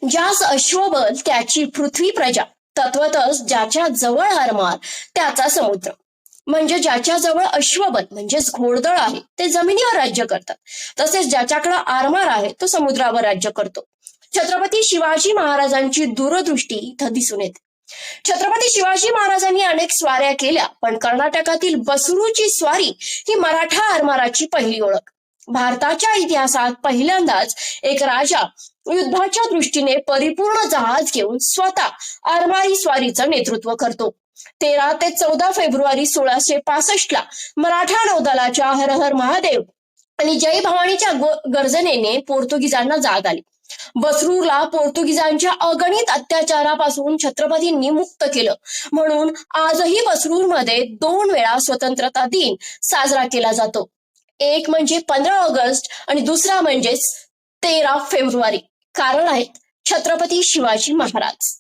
ज्यास अश्वबल त्याची पृथ्वी प्रजा, तत्वतच ज्याच्या जवळ आरमार त्याचा समुद्र. म्हणजे ज्याच्या जवळ अश्वबल म्हणजेच घोडदळ आहे ते जमिनीवर राज्य करतात, तसेच ज्याच्याकडे आरमार आहे तो समुद्रावर राज्य करतो. छत्रपती शिवाजी महाराजांची दूरदृष्टी इथं दिसून येते. छत्रपती शिवाजी महाराजांनी अनेक स्वाऱ्या केल्या, पण कर्नाटकातील बसरूची स्वारी ही मराठा आरमाराची पहिली ओळख. भारताच्या इतिहासात पहिल्यांदाच एक राजा युद्धाच्या दृष्टीने परिपूर्ण जहाज घेऊन स्वतः आरमारी स्वारीचं नेतृत्व करतो. 13 ते 14 फेब्रुवारी 1665 ला मराठा नौदलाच्या हर हर महादेव आणि जय भवानीच्या गर्जनेने पोर्तुगीजांना जाग आली. बसरूरला पोर्तुगीजांच्या अगणित अत्याचारापासून छत्रपतींनी मुक्त केलं, म्हणून आजही बसरूरमध्ये 2 वेळा स्वतंत्रता दिन साजरा केला जातो. एक म्हणजे 15 ऑगस्ट आणि दुसरा म्हणजे 13 फेब्रुवारी. कारण आहेत छत्रपती शिवाजी महाराज.